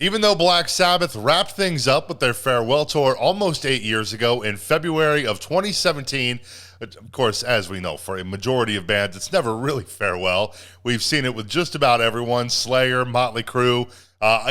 Even though Black Sabbath wrapped things up with their farewell tour almost 8 years ago in February of 2017, of course, as we know, for a majority of bands, it's never really farewell. We've seen it with just about everyone: Slayer, Motley Crue,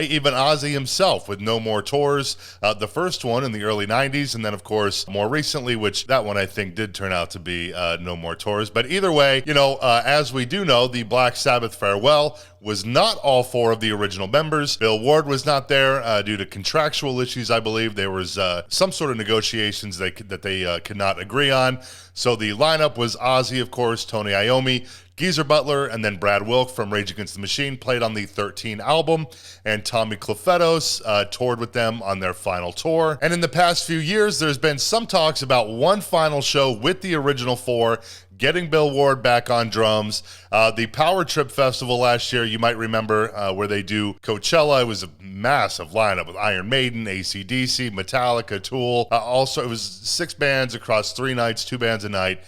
even Ozzy himself with no more tours. The first one in the early 90s, and then, of course, more recently, which that one I think did turn out to be no more tours. But either way, as we do know, the Black Sabbath farewell was not all four of the original members. Bill Ward was not there due to contractual issues, I believe. There was some sort of negotiations that they could not agree on. So the lineup was Ozzy, of course, Tony Iommi, Geezer Butler, and then Brad Wilk from Rage Against the Machine played on the 13 album, and Tommy Clufetos toured with them on their final tour. And in the past few years, there's been some talks about one final show with the original four, getting Bill Ward back on drums. The Power Trip Festival last year, you might remember, where they do Coachella. It was a massive lineup with Iron Maiden, AC/DC, Metallica, Tool. Also, it was 6 bands across 3 nights, 2 bands a night.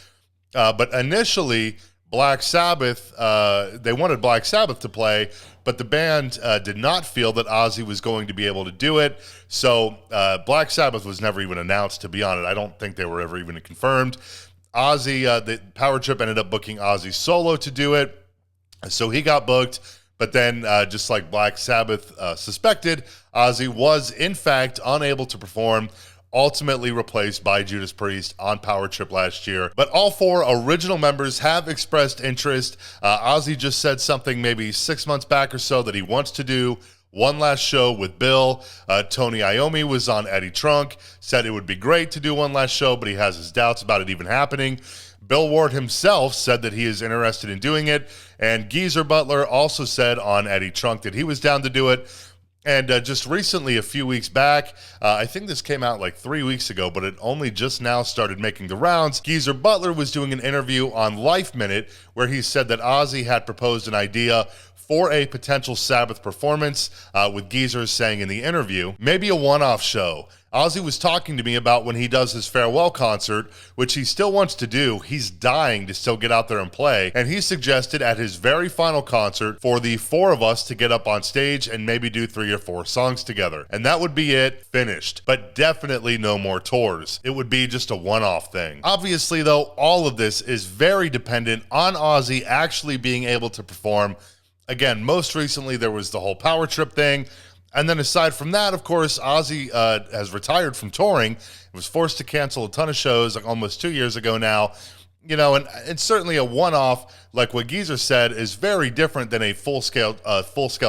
But initially, Black Sabbath, they wanted Black Sabbath to play, but the band did not feel that Ozzy was going to be able to do it. So Black Sabbath was never even announced, to be honest. I don't think they were ever even confirmed. Ozzy, the Power Trip ended up booking Ozzy solo to do it. So he got booked. But then, just like Black Sabbath suspected, Ozzy was, in fact, unable to perform, ultimately replaced by Judas Priest on Power Trip last year. But all 4 original members have expressed interest. Ozzy just said something maybe 6 months back or so that he wants to do one last show with Bill. Tony Iommi was on Eddie Trunk, said it would be great to do one last show, but he has his doubts about it even happening. Bill Ward himself said that he is interested in doing it, and Geezer Butler also said on Eddie Trunk that he was down to do it. And just recently, a few weeks back, I think this came out like 3 weeks ago, but it only just now started making the rounds. Geezer Butler was doing an interview on Lifeminute where he said that Ozzy had proposed an idea for a potential Sabbath performance, with Geezer saying in the interview, maybe a one-off show. Ozzy was talking to me about when he does his farewell concert, which he still wants to do. He's dying to still get out there and play. And he suggested at his very final concert for the 4 of us to get up on stage and maybe do 3 or 4 songs together. And that would be it, finished. But definitely no more tours. It would be just a one-off thing. Obviously, though, all of this is very dependent on Ozzy actually being able to perform. Again, most recently, there was the whole Power Trip thing. And then aside from that, of course, Ozzy has retired from touring. He was forced to cancel a ton of shows like almost 2 years ago now. And certainly a one-off, like what Geezer said, is very different than a full-scale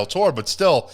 tour. But still,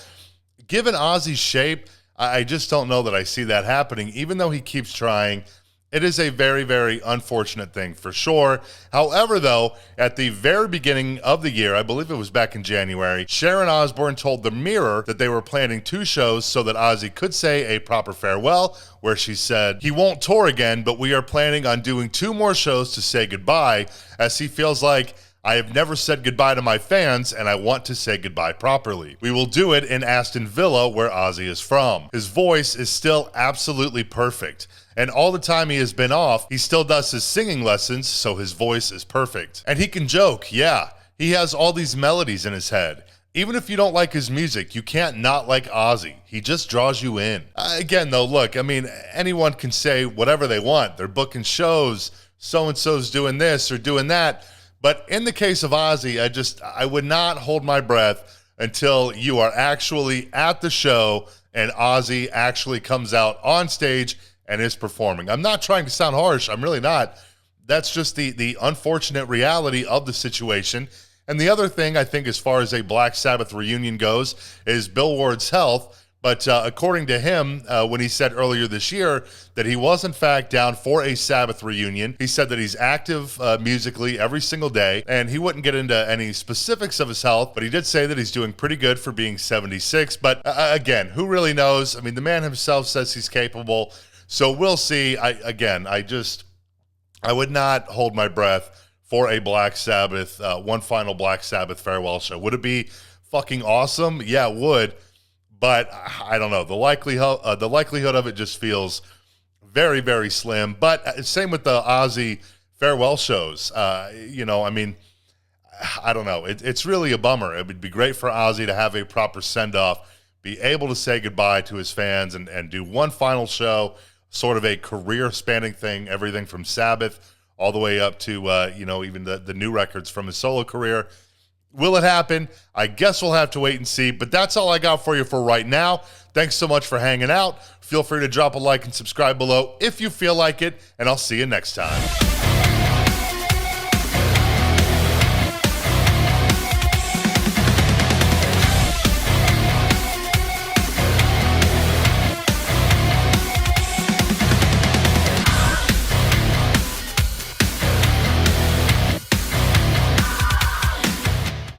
given Ozzy's shape, I just don't know that I see that happening, even though he keeps trying. It is a very, very unfortunate thing for sure. However, though, at the very beginning of the year, I believe it was back in January, Sharon Osbourne told The Mirror that they were planning 2 shows so that Ozzy could say a proper farewell, where she said, he won't tour again, but we are planning on doing 2 more shows to say goodbye, as he feels like, I have never said goodbye to my fans, and I want to say goodbye properly. We will do it in Aston Villa, where Ozzy is from. His voice is still absolutely perfect. And all the time he has been off, he still does his singing lessons, so his voice is perfect. And he can joke, yeah. He has all these melodies in his head. Even if you don't like his music, you can't not like Ozzy. He just draws you in. Again, though, look, I mean, anyone can say whatever they want. They're booking shows, so-and-so's doing this or doing that. But in the case of Ozzy, I would not hold my breath until you are actually at the show and Ozzy actually comes out on stage and is performing. I'm not trying to sound harsh. I'm really not. That's just the unfortunate reality of the situation. And the other thing, I think, as far as a Black Sabbath reunion goes, is Bill Ward's health. But according to him, when he said earlier this year that he was, in fact, down for a Sabbath reunion, he said that he's active musically every single day, and he wouldn't get into any specifics of his health, but he did say that he's doing pretty good for being 76. But again, who really knows? I mean, the man himself says he's capable. So we'll see. I would not hold my breath for a Black Sabbath, one final Black Sabbath farewell show. Would it be fucking awesome? Yeah, it would. But I don't know. The likelihood of it just feels very, very slim. But same with the Ozzy farewell shows. I mean, I don't know. It's really a bummer. It would be great for Ozzy to have a proper send-off. be able to say goodbye to his fans and do one final show, sort of a career-spanning thing, everything from Sabbath all the way up to, even the new records from his solo career. Will it happen? I guess we'll have to wait and see, but that's all I got for you for right now. Thanks so much for hanging out. Feel free to drop a like and subscribe below if you feel like it, and I'll see you next time.